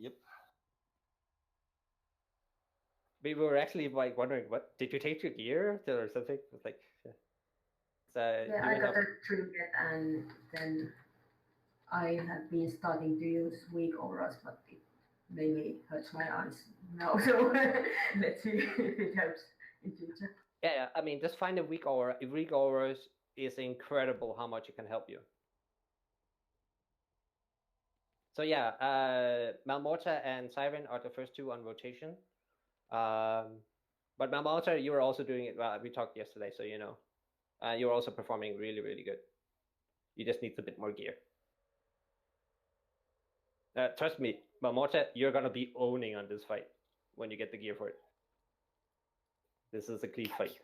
Yep. We were actually like wondering, what did you take your gear or something? It's like, Yeah, you I end got up. a trinket and then I have been starting to use weak auras, but it maybe hurts my eyes now. So let's see if it helps in future. Yeah, I mean, just find a weak aura. A weak auras is incredible how much it can help you. So yeah, Malmorta and Siren are the first two on rotation. But Malmorta, you were also doing it. Well, we talked yesterday, so you know, you're also performing really, really good. You just need a bit more gear. Trust me, Malmorta, you're gonna be owning on this fight when you get the gear for it. This is a clean fight.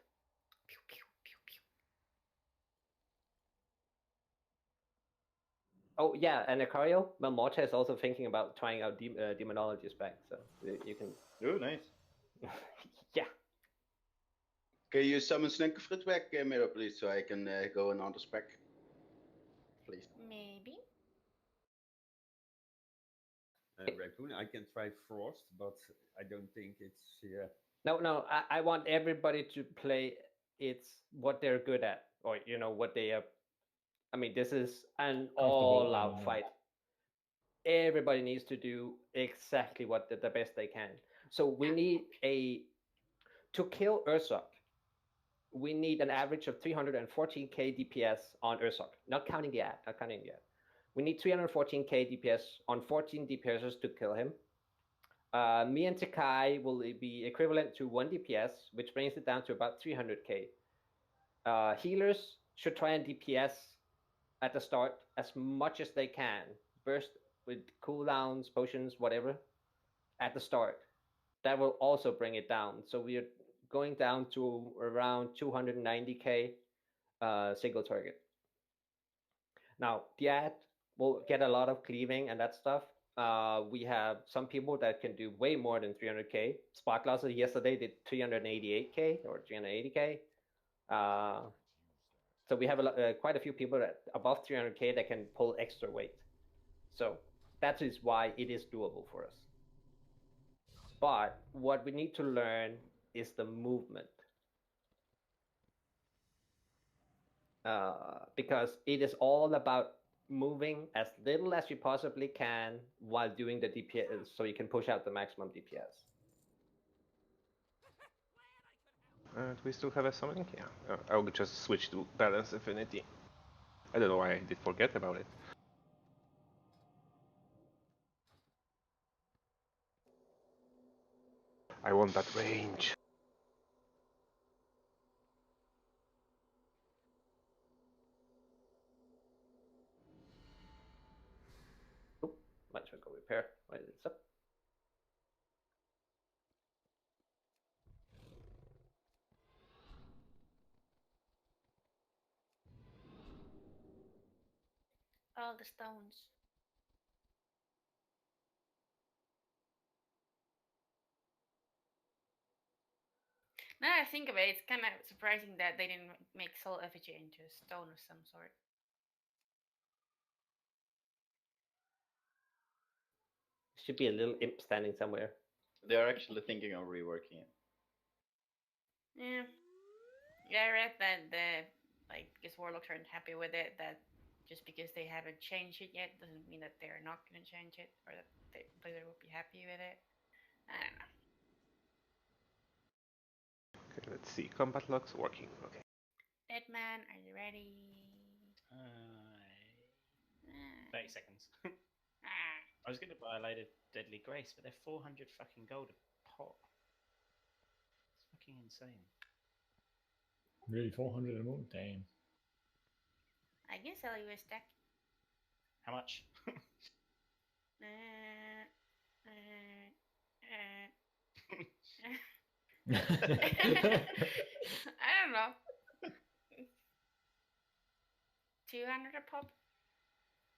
Oh yeah, and Acario, Malmorta is also thinking about trying out Demonology spec, so you can. Oh, nice. Yeah. Can you summon Snunkerfrit back, Miro, please, so I can go another spec? Please. Maybe. Raccoon, I can try Frost, but I don't think it's No, I want everybody to play it's what they're good at, or you know what they are. I mean, this is an all-out fight. Everybody needs to do exactly what the best they can. So we need to kill Ursoc. We need an average of 314k DPS on Ursoc, not counting the ad, not counting the ad. We need 314k DPS on 14 DPSers to kill him. Me and Takai will be equivalent to 1 DPS, which brings it down to about 300k. Healers should try and DPS at the start as much as they can. Burst with cooldowns, potions, whatever, at the start. That will also bring it down. So we are going down to around 290k single target. Now, the ad will get a lot of cleaving and that stuff. We have some people that can do way more than 300k. Sparkloss yesterday did 388k or 380k. So we have quite a few people that above 300k that can pull extra weight. So that is why it is doable for us. But what we need to learn is the movement. Because it is all about moving as little as you possibly can while doing the DPS, so you can push out the maximum DPS. Do we still have a summoning? Yeah. I'll just switch to Balance Affinity. I don't know why I did forget about it. I want that range. Oh, might as well go repair. Why is it up? All the stones. Now that I think of it, it's kind of surprising that they didn't make Soul Effigy into a stone of some sort. Should be a little imp standing somewhere. They're actually thinking of reworking it. Yeah. Yeah, I read that because Warlocks aren't happy with it, that just because they haven't changed it yet doesn't mean that they're not going to change it, or that they will be happy with it. I don't know. Okay, let's see. Combat logs working. Okay. Deadman, are you ready? 30 seconds. I was going to buy a load of Deadly Grace, but they're 400 fucking gold a pot. It's fucking insane. Really, 400 a month? Damn. I can sell you a stack. How much? I don't know. 200 a pop?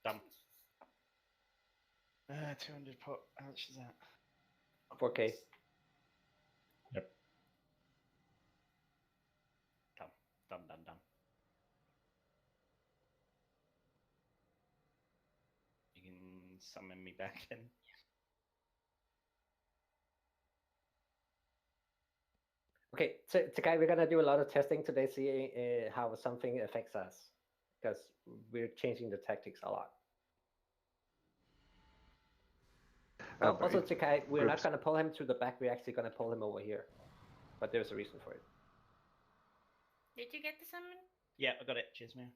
Done. 200 pop. How much is that? 4k. Yep. Done. You can summon me back then. Okay, so Takai, we're gonna do a lot of testing today, see how something affects us, because we're changing the tactics a lot. Also, Takai, we're not gonna pull him to the back. We're actually gonna pull him over here, but there's a reason for it. Did you get the summon? Yeah, I got it. Cheers, man.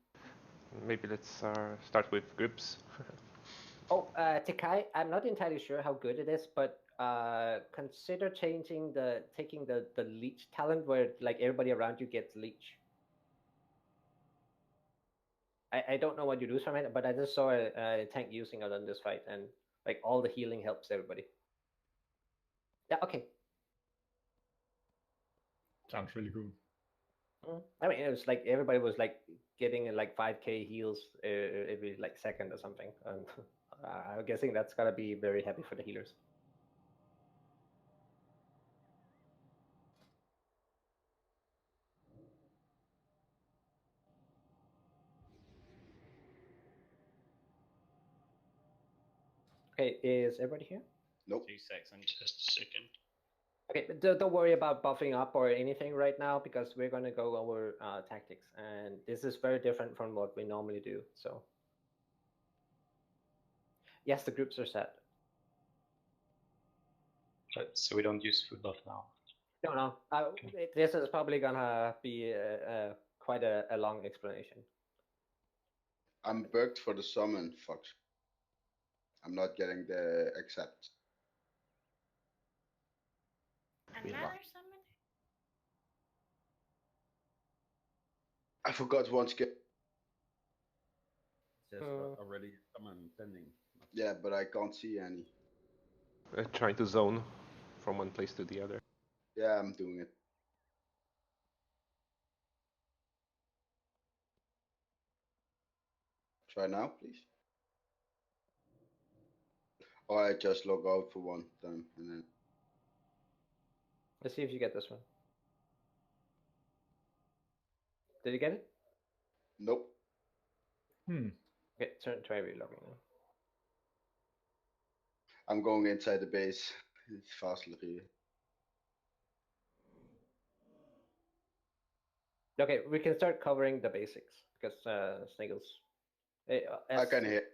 Maybe let's start with groups. Oh, Takai, I'm not entirely sure how good it is, but consider taking the leech talent where like everybody around you gets leech. I don't know what you do from it, but I just saw a tank using it on this fight, and like all the healing helps everybody. Yeah, okay. Sounds really good. I mean, it was like everybody was like getting like 5k heals every like second or something. I'm guessing that's gotta be very happy for the healers. Okay, is everybody here? Nope. 2 seconds. Just a second. Okay, but don't worry about buffing up or anything right now, because we're gonna go over tactics, and this is very different from what we normally do. So yes, the groups are set. So we don't use food buff now. No. This is probably gonna be quite a long explanation. I'm bugged for the summon, fuck. I'm not getting the accept. Another summon? I forgot one skill. It says already summon pending. Yeah, but I can't see any. Trying to zone from one place to the other. Yeah, I'm doing it. Try now, please. Or I just log out for one time and then. Let's see if you get this one. Did you get it? Nope. Okay, try relogging now. I'm going inside the base. It's fastly. Okay, we can start covering the basics, because Sniggles. I can hear.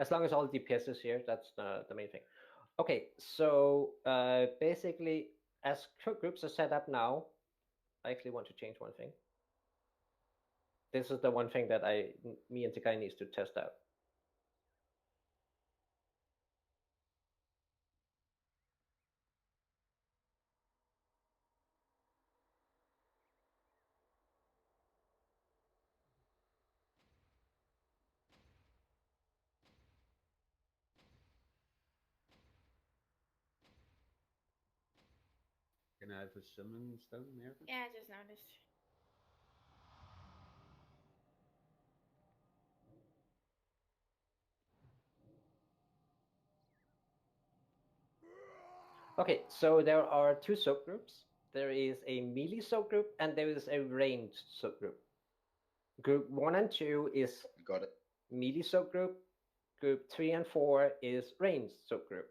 As long as all DPS is here, that's the main thing. Okay, so basically, as groups are set up now, I actually want to change one thing. This is the one thing that me and Takai needs to test out. Can I have a summon stone here? Yeah, I just noticed. Okay, so there are two subgroups. There is a melee subgroup and there is a ranged subgroup. Group 1 and 2 is Got it. melee subgroup. Group 3 and 4 is ranged subgroup.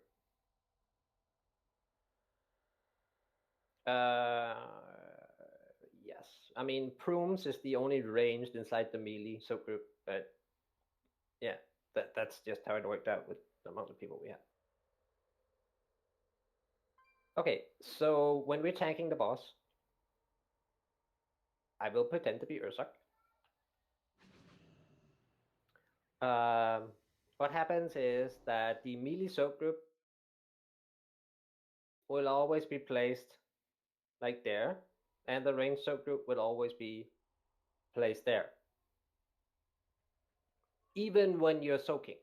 Yes, I mean, Prooms is the only ranged inside the melee subgroup, but yeah, that's just how it worked out with the amount of people we had. Okay, so when we're tanking the boss, I will pretend to be Ursak. What happens is that the melee subgroup will always be placed like there, and the range subgroup will always be placed there, even when you're soaking.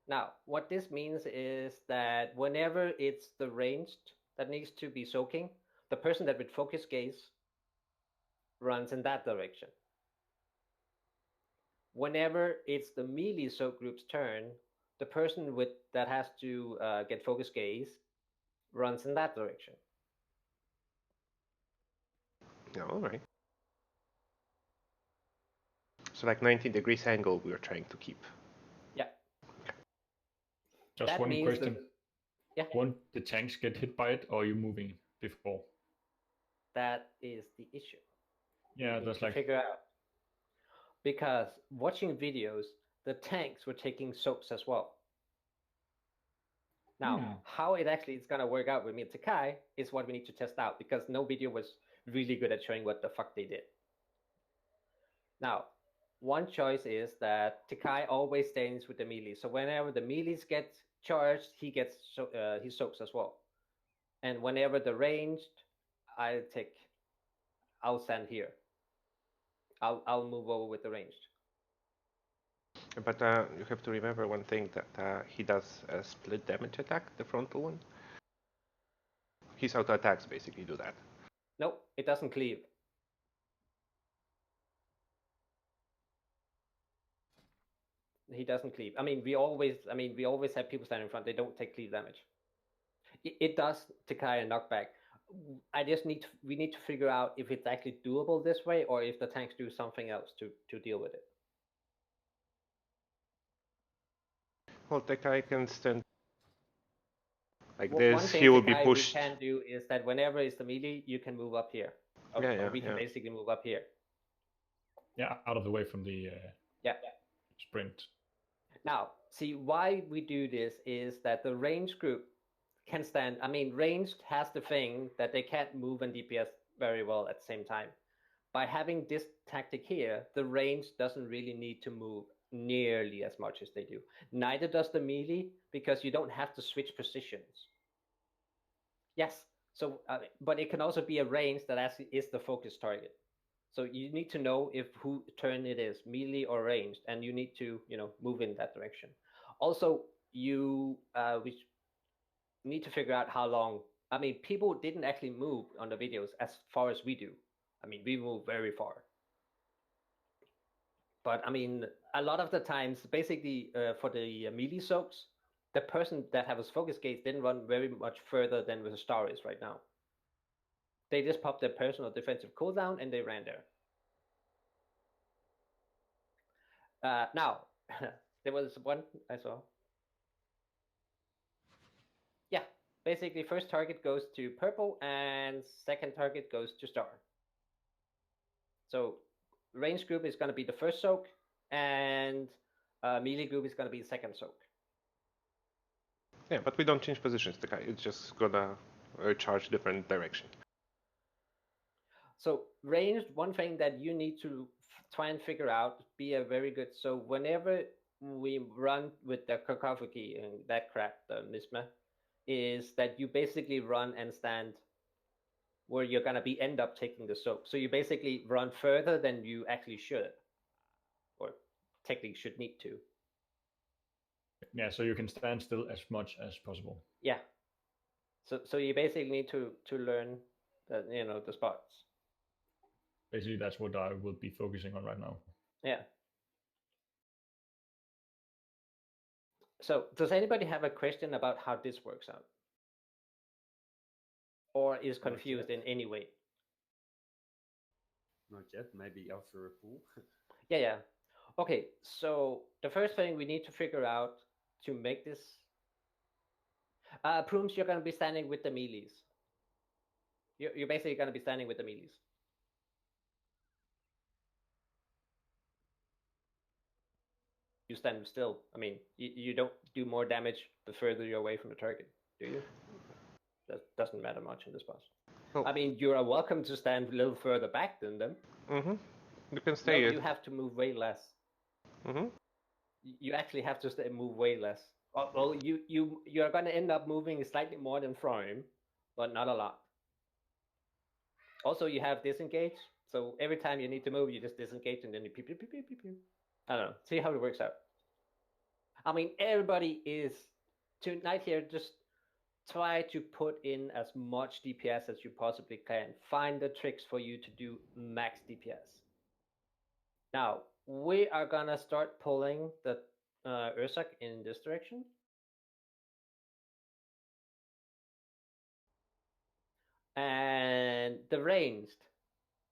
Now, what this means is that whenever it's the ranged that needs to be soaking, the person that with focus gaze runs in that direction. Whenever it's the melee subgroup's turn, the person that has to get focus gaze runs in that direction. Yeah, all right. So like 90 degrees angle we're trying to keep. Yeah. Just That one means question. Yeah. Won't the tanks get hit by it, or are you moving before? That is the issue. Yeah, We that's need to like figure out. Because watching videos, the tanks were taking soaps as well. Now, how it actually is going to work out with Mythic is what we need to test out, because no video was really good at showing what the fuck they did. Now, one choice is that Takai always stays with the melee. So whenever the melees get charged, he gets his soaps as well. And whenever the ranged, I'll stand here. I'll move over with the ranged. But you have to remember one thing, that he does a split damage attack, the frontal one. His auto attacks basically do that. Nope, it doesn't cleave. He doesn't cleave. I mean, we always have people standing in front. They don't take cleave damage. It does Takai and knockback. We need to figure out if it's actually doable this way, or if the tanks do something else to deal with it. Well, Takai can stand like One this. thing He will be Takai pushed. we can do is that whenever it's the melee, you can move up here. We can basically move up here. Yeah, out of the way from the sprint. Now, see why we do this is that the ranged group can stand. I mean, ranged has the thing that they can't move and DPS very well at the same time. By having this tactic here, the range doesn't really need to move nearly as much as they do. Neither does the melee, because you don't have to switch positions. Yes, so but it can also be a range that actually is the focus target. So you need to know if who turn it is, melee or ranged, and you need to move in that direction. Also, we need to figure out how long. I mean, people didn't actually move on the videos as far as we do. I mean, we move very far. But I mean, a lot of the times, basically for the melee soaks, the person that has focus gates didn't run very much further than where the star is right now. They just popped their personal defensive cooldown and they ran there. Now, there was one I saw. Yeah, basically first target goes to purple and second target goes to star. So range group is going to be the first soak, and melee group is going to be the second soak. Yeah, but we don't change positions, Takai. It's just gonna charge different direction. So ranged, one thing that you need to try and figure out, be a very good. So whenever we run with the cacophony and that crap, the misma, is that you basically run and stand where you're gonna end up taking the soap. So you basically run further than you actually should, or technically should need to. Yeah, so you can stand still as much as possible. Yeah. So you basically need to learn the spots. Basically, that's what I will be focusing on right now. Yeah. So does anybody have a question about how this works out? Or is confused in any way? Not yet, maybe after a pool. Yeah. Okay, so the first thing we need to figure out to make this... Prooms, you're going to be standing with the melees. You're basically going to be standing with the melees. You stand still. I mean, you don't do more damage the further you're away from the target, do you? That doesn't matter much in this boss. Oh. I mean, you are welcome to stand a little further back than them. Mm-hmm. You can stay. No, you have to move way less. Mm-hmm. You actually have to move way less. Well, you're going to end up moving slightly more than Frame, but not a lot. Also, you have disengage, so every time you need to move, you just disengage and then you pew, pew, pew, pew, pew, pew. I don't know. See how it works out. I mean, everybody is tonight here. Just try to put in as much DPS as you possibly can. Find the tricks for you to do max DPS. Now, we are gonna start pulling the Ursak in this direction. And the ranged,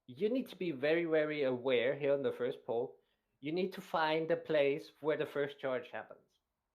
you need to be very, very aware here on the first pull. You need to find the place where the first charge happens.